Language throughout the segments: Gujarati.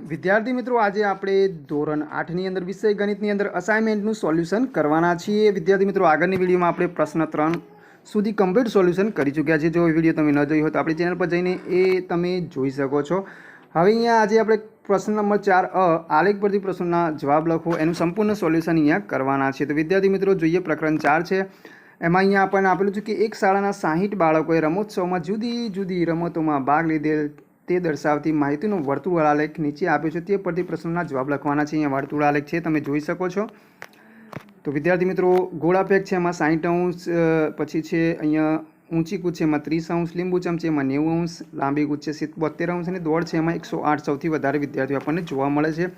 વિદ્યાર્થી મિત્રો, આજે આપણે ધોરણ 8ની અંદર વિષય ગણિતની અંદર અસાઇનમેન્ટનું સોલ્યુશન કરવાના છીએ. વિદ્યાર્થી મિત્રો, આગળની વિડીયોમાં આપણે પ્રશ્ન 3 સુધી કમ્પ્લીટ સોલ્યુશન કરી ચૂક્યા છીએ. જો એ વિડીયો તમે ન જોઈ હોય તો આપણી ચેનલ પર જઈને એ તમે જોઈ શકો છો. હવે અહીંયા આજે આપણે પ્રશ્ન નંબર 4 આલેખ પરથી પ્રશ્નોના જવાબ લખો, એનું સંપૂર્ણ સોલ્યુશન અહીંયા કરવાના છે. તો વિદ્યાર્થી મિત્રો, જોઈએ પ્રકરણ 4 છે. એમાં અહીંયા આપણને આપેલું છે કે એક શાળાના 60 બાળકોએ રમોત્સવમાં જુદી જુદી રમતોમાં ભાગ લીધેલ તે દર્શાવતી માહિતીનો વર્તુળ આલેખ નીચે આપ્યો છે. તે પરથી પ્રશ્નોના જવાબ લખવાના છે. અહીંયા વર્તુળ આલેખ છે, તમે જોઈ શકો છો. તો વિદ્યાર્થી મિત્રો, ગોળા ફેંક છે એમાં 60 અંશ, પછી છે અહીંયા ઊંચી કૂદ છે એમાં 30 અંશ, લીંબુ ચમ છે એમાં 90 અંશ, લાંબી કૂદ છે 72 અંશ અને દોડ છે એમાં 108. સૌથી વધારે વિદ્યાર્થીઓ આપણને જોવા મળે છે.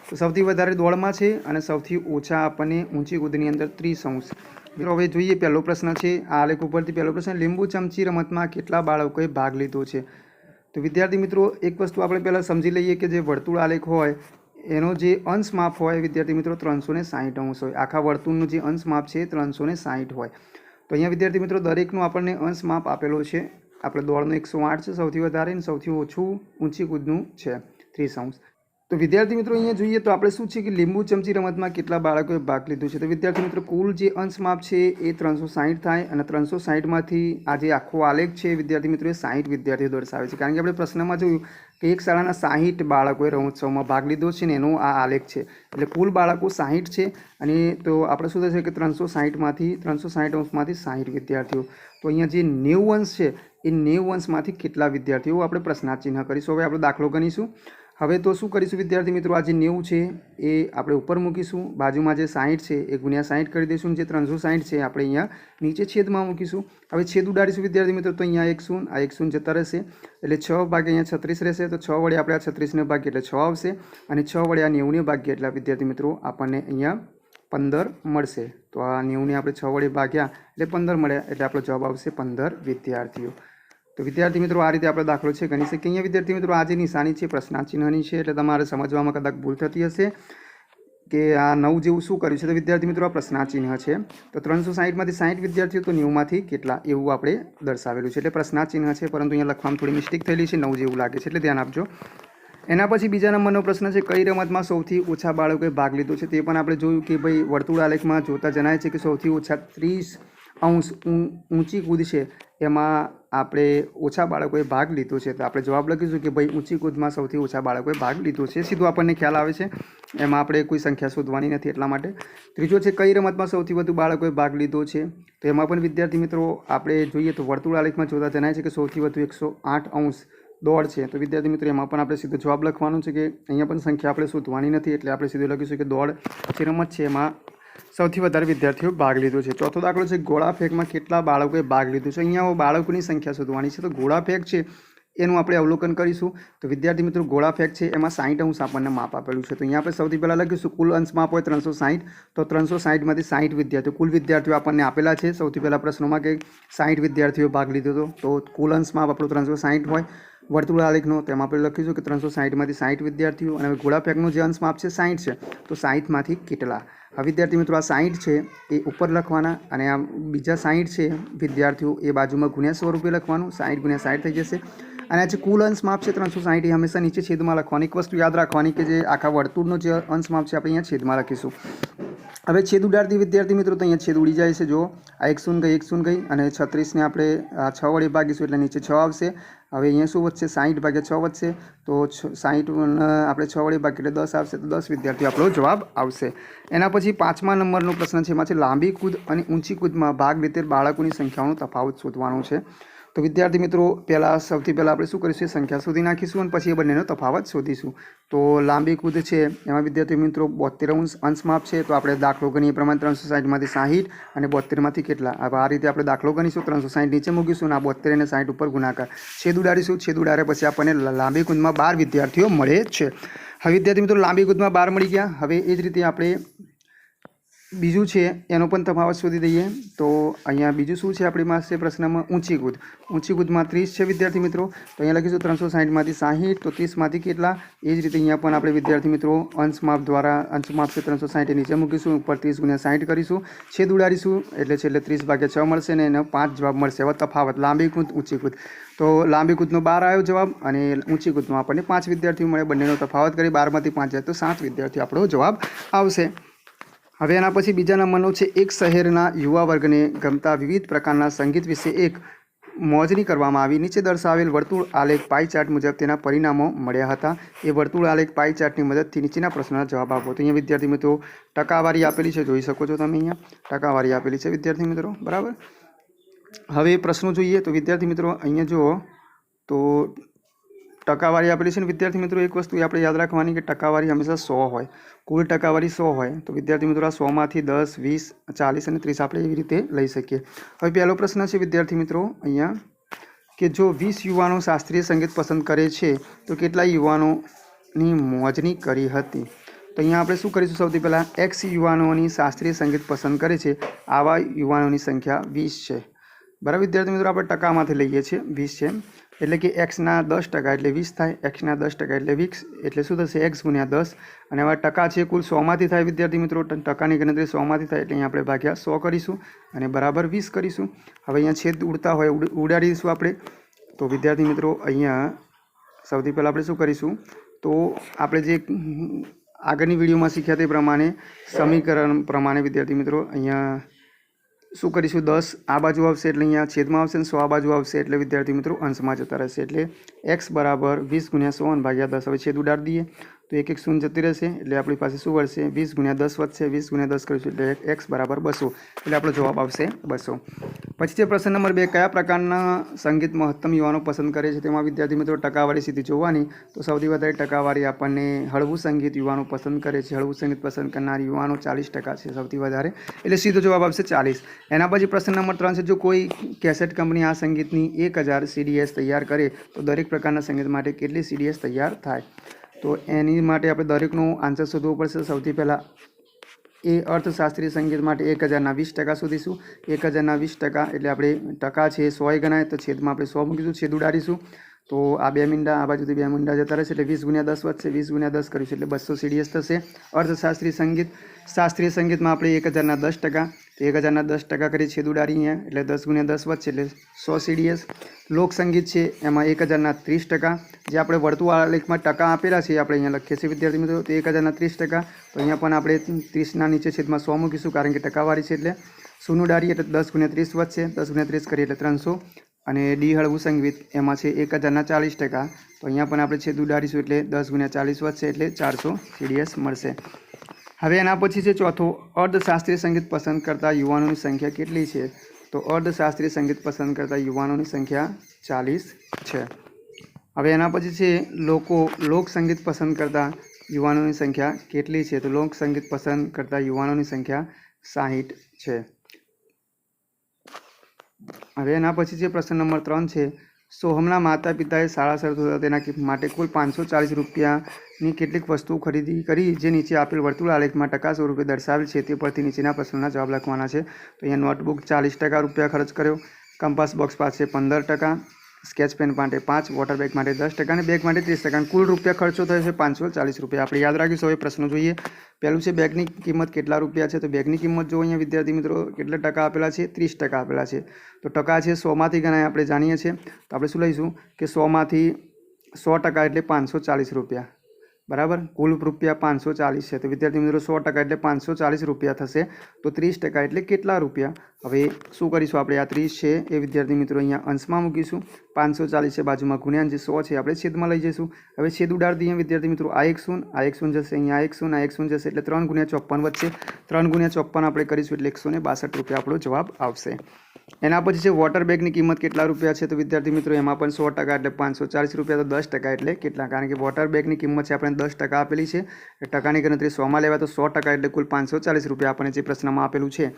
તો સૌથી વધારે દોડમાં છે અને સૌથી ઓછા આપણને ઊંચી કૂદની અંદર 30 અંશ. મિત્રો, હવે જોઈએ પહેલો પ્રશ્ન છે આ આલેખ ઉપરથી. પહેલો પ્રશ્ન, લીંબુ ચમચી રમતમાં કેટલા બાળકોએ ભાગ લીધો છે? તો વિદ્યાર્થી મિત્રો, એક વસ્તુ આપણે પહેલાં સમજી લઈએ કે જે વર્તુળ આલેખ હોય એનો જે અંશ માપ હોય વિદ્યાર્થી મિત્રો 360 અંશ હોય. આખા વર્તુળનું જે અંશ માપ છે 360 હોય. તો અહીંયા વિદ્યાર્થી મિત્રો દરેકનું આપણને અંશ માપ આપેલો છે. આપણે દોડનો 108 છે સૌથી વધારે, અને સૌથી ઓછું ઊંચી કૂદનું છે 30 અંશ. તો વિદ્યાર્થી મિત્રો, અહીંયા જોઈએ તો આપણે શું છે કે લીંબુ ચમચી રમતમાં કેટલા બાળકોએ ભાગ લીધો છે. તો વિદ્યાર્થી મિત્રો, કુલ જે અંશ માપ છે એ 360 થાય, અને 360માંથી આ જે આખો આલેખ છે વિદ્યાર્થી મિત્રો એ 60 વિદ્યાર્થીઓ દર્શાવે છે. કારણ કે આપણે પ્રશ્નમાં જોયું કે એક શાળાના 60 બાળકોએ રમોત્સવમાં ભાગ લીધો છે ને એનો આ આલેખ છે. એટલે કુલ બાળકો 60 છે, અને તો આપણે શું થશે કે 360 અંશમાંથી 60 વિદ્યાર્થીઓ. તો અહીંયા જે 90 અંશ છે એ 90 અંશમાંથી કેટલા વિદ્યાર્થીઓ આપણે પ્રશ્નાર્થ ચિહ્ન કરીશું. હવે આપણે દાખલો ગણીશું. હવે તો શું કરીશું વિદ્યાર્થી મિત્રો, આ જે 90 છે એ આપણે ઉપર મૂકીશું, બાજુમાં જે 60 છે એ ગુણ્યા 60 કરી દઈશું, જે 360 છે આપણે અહીંયા નીચે છેદમાં મૂકીશું. હવે છેદ ઉડાડીશું વિદ્યાર્થી મિત્રો, તો અહીંયા 1 શૂન્ય, આ 1 શૂન્ય જતા રહેશે, એટલે 6 ભાગે અહીંયા 36 રહેશે. તો 6 વડે આપણે આ 36ને ભાગીએ એટલે 6 આવશે, અને 6 વડે આ 90ને ભાગીએ એટલે વિદ્યાર્થી મિત્રો આપણને અહીંયા 15 મળશે. તો આ 90ને આપણે 6 વડે ભાગ્યા એટલે 15 મળ્યા, એટલે આપણો જવાબ આવશે 15 વિદ્યાર્થીઓ. તો વિદ્યાર્થી મિત્રો, આ રીતે આપણે દાખલો છે ગણી શકીએ. અહીંયા વિદ્યાર્થી મિત્રો આ જે નિશાની છે પ્રશ્નાર્થ ચિહ્નની છે, એટલે તમારે સમજવામાં કદાચ ભૂલ થતી હશે કે આ 9 જેવું શું કર્યું છે. તો વિદ્યાર્થી મિત્રો, આ પ્રશ્નાર્થ ચિહ્ન છે. તો 360માંથી 60 વિદ્યાર્થીઓ, તો 90માંથી કેટલા એવું આપણે દર્શાવેલું છે. એટલે પ્રશ્નાર્થ ચિહ્ન છે, પરંતુ અહીંયા લખવામાં થોડી મિસ્ટેક થયેલી છે, 9 જેવું લાગે છે, એટલે ધ્યાન આપજો. એના પછી બીજા નંબરનો પ્રશ્ન છે, કઈ રમતમાં સૌથી ઓછા બાળકોએ ભાગ લીધો છે? તે પણ આપણે જોયું કે ભાઈ વર્તુળ આલેખમાં જોતા જણાય છે કે સૌથી ઓછા 30 અંશ ઊંચી કૂદ છે એમાં આપણે ઓછા બાળકોએ ભાગ લીધો છે. તો આપણે જવાબ લખીશું કે ભાઈ ઊંચી કૂદમાં સૌથી ઓછા બાળકોએ ભાગ લીધો છે. સીધું આપણને ખ્યાલ આવે છે, એમાં આપણે કોઈ સંખ્યા શોધવાની નથી એટલા માટે. ત્રીજો છે, કઈ રમતમાં સૌથી વધુ બાળકોએ ભાગ લીધો છે? તો એમાં પણ વિદ્યાર્થી મિત્રો આપણે જોઈએ તો વર્તુળ આલેખમાં જોતા જણાય છે કે સૌથી વધુ 108 અંશ દોડ છે. તો વિદ્યાર્થી મિત્રો એમાં પણ આપણે સીધો જવાબ લખવાનો છે કે અહીંયા પણ સંખ્યા આપણે શોધવાની નથી, એટલે આપણે સીધું લખીશું કે દોડ જે રમત છે એમાં સૌથી વધારે વિદ્યાર્થીઓ ભાગ લીધો છે. ચોથો દાખલો છે, ગોળા ફેંકમાં કેટલા બાળકોએ ભાગ લીધો છે? અહીંયા બાળકોની સંખ્યા શોધવાની છે. તો ગોળા ફેંક છે એનું આપણે અવલોકન કરીશું. તો વિદ્યાર્થી મિત્રો, ગોળા ફેંક છે એમાં 60 અંશ આપણને માપ આપેલું છે. તો અહીંયા આપણે સૌથી પહેલાં લખીશું કુલ અંશ માપ હોય 360, તો 360માંથી 60 વિદ્યાર્થીઓ, કુલ વિદ્યાર્થીઓ આપણને આપેલા છે સૌથી પહેલાં પ્રશ્નોમાં કે 60 વિદ્યાર્થીઓ ભાગ લીધો હતો. તો કુલ અંશ માપ આપણું 360 હોય વર્તુળ આલેખનો, તેમાં આપણે લખીશું કે 360માંથી 60 વિદ્યાર્થીઓ. અને ગોળા ફેંકનું જે અંશ માપ છે 60 છે, તો 60માંથી કેટલા? હવે વિદ્યાર્થી મિત્રો, આ 60 છે એ ઉપર લખવાના, અને આ બીજા 60 છે વિદ્યાર્થીઓ એ બાજુમાં ગુણ્યા સ્વરૂપે લખવાનું. 60 ગુણ્યા 60 થઈ જશે. અને આ જે કુલ અંશ માપ છે 360 એ હંમેશા નીચે છેદમાં લખવાની. એક વસ્તુ યાદ રાખવાની કે જે આખા વર્તુળનો જે અંશ માપ છે આપણે અહીંયા છેદમાં લખીશું. હવે છેદ ઉડાડતી વિદ્યાર્થી મિત્રો, તો અહીંયા છેદ ઉડી જાય છે. જો આ 1 શૂન્ય ગઈ 1 શૂન્ય ગઈ, અને 36ને આપણે 6 વડે ભાગીશું એટલે નીચે 6 આવશે. હવે અહીંયા શું વધશે? 60 ભાગ્યા 6 વધશે, તો 60 આપણે 6 વડે ભાગીએ એટલે 10 આવશે. તો 10 વિદ્યાર્થીઓ આપણો જવાબ આવશે. એના પછી 5મા નંબરનો પ્રશ્ન છે, એમાં છે લાંબી કૂદ અને ઊંચી કૂદમાં ભાગ લીધેલ બાળકોની સંખ્યાઓનો તફાવત શોધવાનો છે. તો વિદ્યાર્થી મિત્રો, સૌથી પહેલાં આપણે શું કરીશું? સંખ્યા શોધી નાખીશું અને પછી એ બંનેનો તફાવત શોધીશું. તો લાંબી કૂદ છે એમાં વિદ્યાર્થી મિત્રો 72 અંશ માપ છે. તો આપણે દાખલો ગણીએ પ્રમાણે 360માંથી 60 અને 72માંથી કેટલા? આ રીતે આપણે દાખલો ગણીશું. 360 નીચે મૂકીશું અને આ 72 અને 60 ઉપર ગુણાકાર, છેદ ઉડાડીશું. છેદ ઉડાડ્યા પછી આપણને લાંબી કૂદમાં 12 વિદ્યાર્થીઓ મળે છે. હવે વિદ્યાર્થી મિત્રો, લાંબી કૂદમાં 12 મળી ગયા. હવે એ જ રીતે આપણે બીજું છે એનો પણ તફાવત શોધી દઈએ. તો અહીંયા બીજું શું છે આપણી પાસે પ્રશ્નમાં? ઊંચી કૂદ. ઊંચી કૂદમાં 30 છે વિદ્યાર્થી મિત્રો. તો અહીંયા લખીશું 360માંથી 60, તો 30માંથી કેટલા? એ જ રીતે અહીંયા પણ આપણે વિદ્યાર્થી મિત્રો અંશમાપ દ્વારા, અંશમાપ છે 360 નીચે મૂકીશું, ઉપર 30 × 60 કરીશું, છેદ ઉડાડીશું એટલે છેલ્લે 30/6 મળશે ને એનો 5 જવાબ મળશે. હવે તફાવત લાંબી કૂદ, ઊંચી કૂદ. તો લાંબી કૂદનો 12 આવ્યો જવાબ અને ઊંચી કૂદનો આપણને 5 વિદ્યાર્થીઓ મળે. બંનેનો તફાવત કરી 12માંથી 5 જાય તો 7 વિદ્યાર્થીઓ આપણો જવાબ આવશે. હવે એના પછી બીજા નંબરનો છે, એક શહેરના યુવા વર્ગને ગમતા વિવિધ પ્રકારના સંગીત વિશે એક મોજણી કરવામાં આવી. નીચે દર્શાવેલ વર્તુળ આલેખ પાઈ ચાર્ટ મુજબ તેના પરિણામો મળ્યા હતા. એ વર્તુળ આલેખ પાઈ ચાર્ટની મદદથી નીચેના પ્રશ્નોના જવાબ આપો. તો અહીંયા વિદ્યાર્થી મિત્રો ટકાવારી આપેલી છે, જોઈ શકો છો તમે અહીંયા ટકાવારી આપેલી છે વિદ્યાર્થી મિત્રો, બરાબર. હવે પ્રશ્નો જોઈએ તો વિદ્યાર્થી મિત્રો અહીંયા જુઓ તો ટકાવારી આપેલી છે ને વિદ્યાર્થી મિત્રો, એક વસ્તુ આપણે યાદ રાખવાની કે ટકાવારી હંમેશા 100 હોય. કુલ ટકાવારી 100 હોય. તો વિદ્યાર્થી મિત્રો આ 100માંથી 10, 20, 40 અને 30 આપણે એવી રીતે લઈ શકીએ. હવે પહેલો પ્રશ્ન છે વિદ્યાર્થી મિત્રો અહીંયા કે જો 20 યુવાનો શાસ્ત્રીય સંગીત પસંદ કરે છે તો કેટલા યુવાનોની મોજણી કરી હતી? તો અહીંયા આપણે શું કરીશું? સૌથી પહેલાં X યુવાનોની શાસ્ત્રીય સંગીત પસંદ કરે છે, આવા યુવાનોની સંખ્યા 20 છે. બરાબર વિદ્યાર્થી મિત્રો, આપણે ટકામાંથી લઈએ છીએ, 20 છે એટલે કે Xના 10% એટલે 20 થાય, Xના 10% એટલે 20 એટલે શું થશે? X × 10. અને હવે ટકા છે કુલ 100માંથી થાય વિદ્યાર્થી મિત્રો, ટકાની ગણતરી 100માંથી થાય એટલે અહીંયા આપણે ભાગ્યા 100 કરીશું અને બરાબર 20 કરીશું. હવે અહીંયા છેદ ઉડતા હોય ઉડાડી દઈશું આપણે. તો વિદ્યાર્થી મિત્રો અહીંયા સૌથી પહેલાં આપણે શું કરીશું? તો આપણે જે આગળની વિડીયોમાં શીખ્યા તે પ્રમાણે સમીકરણ પ્રમાણે વિદ્યાર્થી મિત્રો અહીંયા શું કરીશું? 10 આ બાજુ આવશે એટલે અહીંયા છેદમાં આવશે, અને 100 આ બાજુ આવશે એટલે વિદ્યાર્થી મિત્રો અંશમાં જતા રહેશે. એટલે x બરાબર 20 × 100/10. હવે છેદ ઉડાડી દઈએ તો 1 1 શૂન્ય જતી રહેશે એટલે આપણી પાસે શું વધશે? 20 × 10 વધશે. 20 × 10 કરીશું એટલે x બરાબર 200 એટલે આપણો જવાબ આવશે 200. પછી છે પ્રશ્ન નંબર 2, કયા પ્રકારના સંગીત મહત્તમ યુવાનો પસંદ કરે છે? તેમાં વિદ્યાર્થી મિત્રો ટકાવારી સીધી જોવાની. તો સૌથી વધારે ટકાવારી આપણને હળવું સંગીત યુવાનો પસંદ કરે છે. હળવું સંગીત પસંદ કરનાર યુવાનો 40% છે સૌથી વધારે, એટલે સીધો જવાબ આવશે 40. એના પછી પ્રશ્ન નંબર 3 છે, જો કોઈ કેસેટ કંપની આ સંગીતની 1000 CDs તૈયાર કરે તો દરેક પ્રકારના સંગીત માટે કેટલી CDs તૈયાર થાય? તો એની માટે આપણે દરેકનો આન્સર શોધવો પડશે. સૌથી પહેલાં એ અર્થશાસ્ત્રીય સંગીત માટે 1000ના 20% શોધીશું. 1000ના 20% એટલે આપણે ટકા છે 100 ગણાય તો છેદમાં આપણે 100 મૂકીશું, છેદ ઉડાડીશું તો આ 2 મીંડા આ બાજુથી 2 મીંડા જતા રહેશે એટલે 20 × 10 વધશે. 20 × 10 કરીશું એટલે 200 CDs થશે. અર્થશાસ્ત્રીય સંગીત, શાસ્ત્રીય સંગીતમાં આપણે 1000ના 10%, તો 1000ના 10% કરી છેદ ઉડાડીએ એટલે 10 × 10 વધશે એટલે 100 CDs. લોકસંગીત છે એમાં 1000ના 30%, જે આપણે વર્તુળ આલેખમાં ટકા આપેલા છે આપણે અહીંયા લખીએ છીએ વિદ્યાર્થી મિત્રો. તો 1000ના 30%, તો અહીંયા પણ આપણે 30ના નીચે છેદમાં 100 મૂકીશું કારણ કે ટકાવારી છે એટલે શૂન્ય ઉડાડીએ એટલે 10 × 30 વધશે. 10 × 30 કરીએ એટલે 300. અને ડી હળવું સંગીત એમાં છે 1000ના 40%, તો અહીંયા પણ આપણે છેદ ઉડાડીશું એટલે 10 × 40 વધશે એટલે 400 CDs મળશે. હવે એના પછી છે ચોથો, અર્ધશાસ્ત્રીય સંગીત પસંદ કરતા યુવાનોની સંખ્યા કેટલી છે? તો અર્ધશાસ્ત્રીય સંગીત પસંદ કરતા યુવાનોની સંખ્યા 40 છે. હવે એના પછી છે લોક સંગીત પસંદ કરતા યુવાનોની સંખ્યા કેટલી છે? તો લોક સંગીત પસંદ કરતા યુવાનોની સંખ્યા 60 છે. હવે એના પછી છે પ્રશ્ન નંબર 3 છે, સોહમના માતા પિતાએ શાળા શરૂ થતા તેના માટે કુલ 540 રૂપિયાની કેટલીક વસ્તુઓ ખરીદી કરી જે નીચે આપેલ વર્તુળ આલેખમાં ટકા સ્વરૂપે દર્શાવેલ છે તે પરથી નીચેના પ્રશ્નોના જવાબ લખવાના છે. તો અહીંયા નોટબુક 40% રૂપિયા ખર્ચ કર્યો, કંપાસ બોક્સ પાસે 15%, સ્કેચ પેન માટે 5, વોટર બેગ માટે 10% અને બેગ માટે 30%. કુલ રૂપિયા ખર્ચો થયો છે 540 રૂપિયા. આપણે યાદ રાખીશું. હવે પ્રશ્નો જોઈએ. પહેલું છે બેગની કિંમત કેટલા રૂપિયા છે? તો બેગની કિંમત જો અહીંયા વિદ્યાર્થી મિત્રો કેટલા ટકા આપેલા છે? 30% આપેલા છે. તો ટકા છે 100માંથી ગણાય આપણે જાણીએ છીએ. તો આપણે શું લઈશું કે 100માંથી 100% એટલે 540 રૂપિયા. બરાબર, કુલ રૂપિયા 540 છે. તો વિદ્યાર્થી મિત્રો 100% એટલે 540 રૂપિયા થશે. તો 30% એટલે કેટલા રૂપિયા? હવે શું કરીશું આપણે? આ 30 છે એ વિદ્યાર્થી મિત્રો અહીંયા અંશમાં મૂકીશું, 540 છે બાજુમાં ગુણ્યા જે 100 છે આપણે છેદમાં લઈ જઈશું. હવે છેદ ઉડાડી દઈએ વિદ્યાર્થી મિત્રો, આ 1 શૂન્ય, આ 1 શૂન્ય જશે, અહીંયા આ 1 શૂન્ય, આ 1 શૂન્ય જશે એટલે 3 × 54 વધશે. 3 × 54 આપણે કરીશું એટલે 162 રૂપિયા આપણો જવાબ આવશે. એના પછી છે વોટર બેગની કિંમત કેટલા રૂપિયા છે? તો વિદ્યાર્થી મિત્રો એમાં પણ 100% એટલે 540 રૂપિયા. તો 10% એટલે કેટલા? કારણ કે વોટર બેગની કિંમત છે આપણે 10% આપેલી છે, ટકાની ગણતરી 100માં લેવા તો 100% એટલે કુલ 540 રૂપિયા આપણને જે પ્રશ્નમાં આપેલું છે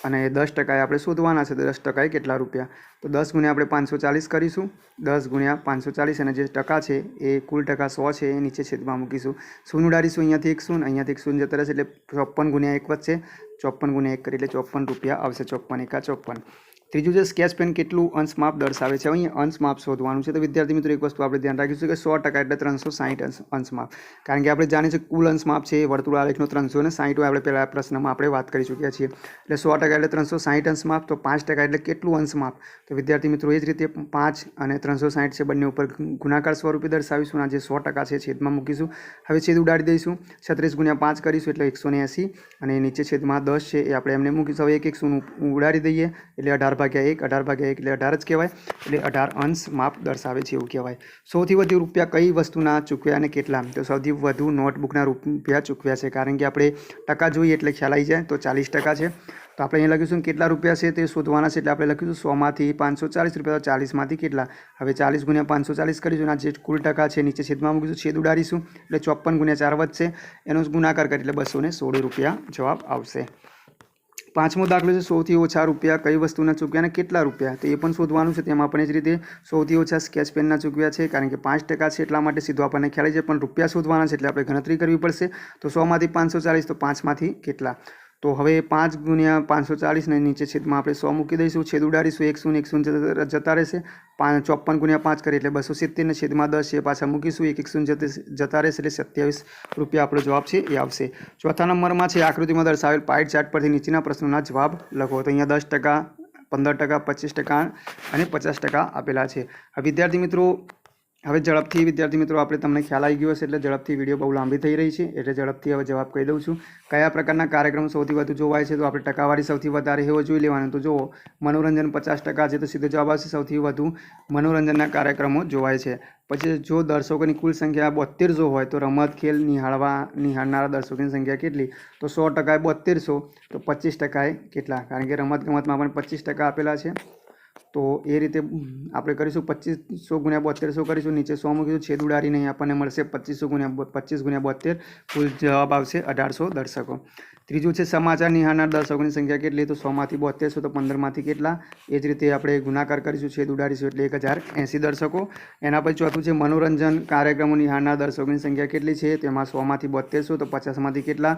અને 10% આપણે શોધવાના છે. તો 10% કેટલા રૂપિયા? તો 10 × આપણે 540 કરીશું, 10 × 540 અને જે ટકા છે એ કુલ ટકા 100 છે એ નીચે છેદમાં મૂકીશું. શૂન્ય ઉડાડીશું, અહીંયાથી 1 શૂન્ય, અહીંયાથી 1 શૂન્ય જતા રહેશે એટલે 54 × 1 વધશે. 54 ગુણ્યા 1 કરીએ એટલે 54 રૂપિયા આવશે. 54 એકા 54. ત્રીજું છે સ્કેચ પેન કેટલું અંશ માપ દર્શાવે છે. અહીંયા અંશ માપ શોધવાનું છે. તો વિદ્યાર્થી મિત્રો એક વસ્તુ આપણે ધ્યાન રાખીશું કે 100% એટલે 360 અંશ માપ, કારણ કે આપણે જાણીએ છીએ કુલ અંશ માપ છે એ વર્તુળ આલેખનો 360 હોય. આપણે પહેલા પ્રશ્નમાં આપણે વાત કરી ચૂક્યા છીએ. એટલે 100% એટલે 360 અંશ માપ. તો 5% એટલે કેટલું અંશ માપ? તો વિદ્યાર્થી મિત્રો એ જ રીતે 5 અને 360 છે બંને ઉપર ગુણાકાર સ્વરૂપે દર્શાવીશું. આ જે 100% છે છેદમાં મૂકીશું. હવે છેદ ઉડાડી દઈશું. 36 ગુણ્યા 5 કરીશું એટલે 180 અને નીચે છેદમાં 10 છે એ આપણે એમને મૂકીશું. હવે એક શૂન્ય ઉડાડી દઈએ એટલે 18/1. 18/1 એટલે 18 જ કહેવાય. એટલે 18 અંશ માપ દર્શાવે છે એવું કહેવાય. સૌથી વધુ રૂપિયા કઈ વસ્તુના ચૂકવ્યા અને કેટલા? તો સૌથી વધુ નોટબુકના રૂપિયા ચૂકવ્યા છે, કારણ કે આપણે ટકા જોઈએ એટલે ખ્યાલ આવી જાય. તો 40% છે. તો આપણે અહીંયા લખીશું કેટલા રૂપિયા છે તે શોધવાના છે. એટલે આપણે લખીશું 100માંથી 540 રૂપિયા. તો 40માંથી કેટલા? હવે 40 ગુણ્યા 540 કરીશું. આ જે કુલ ટકા છે નીચે છેદમાં મૂકીશું. છેદ ઉડાડીશું એટલે 54 ગુણ્યા 4 વધશે. એનો ગુણાકાર કરી એટલે 216 રૂપિયા જવાબ આવશે. પાંચમો દાખલો છે સૌથી ઓછા રૂપિયા કઈ વસ્તુના ચૂક્યા અને કેટલા રૂપિયા? તો એ પણ શોધવાનું છે. તેમાં પણ એ જ રીતે સૌથી ઓછા સ્કેચ પેનના ચૂકવ્યા છે, કારણ કે 5% છે એટલા માટે સીધું આપણને ખ્યાલ આવી જાય. પણ રૂપિયા શોધવાના છે એટલે આપણે ગણતરી કરવી પડશે. તો 100માંથી 540 તો 5માંથી કેટલા? તો હવે 5 ગુણ્યા 540 ને નીચે છેદમાં આપણે 100 મૂકી દઈશું. છેદ ઉડાડીશું. 1 જતા રહેશે. 54 ગુણ્યા 5 કરીએ એટલે 270 ને છેદમાં 10 છે પાછા મૂકીશું. 1 જતા રહેશે એટલે 27 રૂપિયા આપણો જવાબ છે એ આવશે. ચોથા નંબરમાં છે આકૃતિમાં દર્શાવેલ પાઇ ચાર્ટ પરથી નીચેના પ્રશ્નોના જવાબ લખો. તો અહીંયા 10%, 15%, 25% અને 50% આપેલા છે. વિદ્યાર્થી મિત્રો હવે ઝડપથી વિદ્યાર્થી મિત્રો આપણે તમને ખ્યાલ આવી ગયો હશે એટલે ઝડપથી વિડીયો બહુ લાંબી થઈ રહી છે એટલે ઝડપથી હવે જવાબ કહી દઉં છું. કયા પ્રકારના કાર્યક્રમ સૌથી વધુ જોવાય છે? તો આપણે ટકાવારી સૌથી વધારે એવો જોઈ લેવાનું. તો જુઓ, મનોરંજન 50% છે તો સીધો જવાબ આવશે સૌથી વધુ મનોરંજનના કાર્યક્રમો જોવાય છે. પછી જો દર્શકોની કુલ સંખ્યા 7200 હોય તો રમત ખેલ નિહાળનારા દર્શકોની સંખ્યા કેટલી? તો 100% 7200. તો 25% કેટલા? કારણ કે રમતગમતમાં પણ 25% આપેલા છે. તો એ રીતે આપણે કરીશું. 2500 ગુણ્યા 7200 કરીશું. નીચે 100 મૂકીશું. છેદ ઉડાડીને આપણને મળશે 25 ગુણ્યા 72. કુલ જવાબ આવશે 1800 દર્શકો. ત્રીજું છે સમાચાર નિહાળનાર દર્શકોની સંખ્યા કેટલી? તો 100માંથી 7200 તો 15માંથી કેટલા? એ જ રીતે આપણે ગુણાકાર કરીશું. છેદ ઉડાડીશું એટલે 1080 દર્શકો. એના પછી ચોથું છે મનોરંજન કાર્યક્રમો નિહાળનાર દર્શકોની સંખ્યા કેટલી છે? તેમાં 100માંથી 7200 તો 50માંથી કેટલા?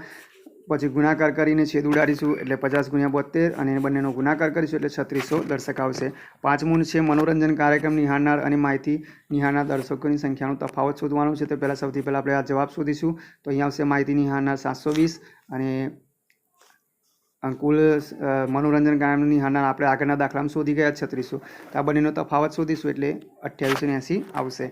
પછી ગુણાકાર કરીને છેદ ઉડાડીશું એટલે 50 ગુણ્યા 72 અને બંનેનો ગુણાકાર કરીશું એટલે 3600 દર્શક આવશે. પાંચમું છે મનોરંજન કાર્યક્રમ નિહાળનાર અને માહિતી નિહાળનાર દર્શકોની સંખ્યાનો તફાવત શોધવાનો છે. તો સૌથી પહેલાં આપણે આ જવાબ શોધીશું. તો અહીંયા આવશે માહિતી નિહાળનાર 720 અને કુલ મનોરંજન કાર્યક્રમ નિહાળનાર આપણે આગળના દાખલામાં શોધી ગયા 3600. તો આ બંનેનો તફાવત શોધીશું એટલે 2880 આવશે.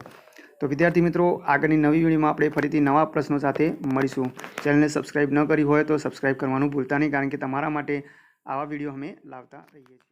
તો વિદ્યાર્થી મિત્રો આગળની નવી વિડીયોમાં આપણે ફરીથી નવા પ્રશ્નો સાથે મળીશું. ચેનલને સબસ્ક્રાઈબ ન કરી હોય તો સબસ્ક્રાઈબ કરવાનું ભૂલતા નહીં, કારણ કે તમારા માટે આવા વિડીયો અમે લાવતા રહીએ છીએ.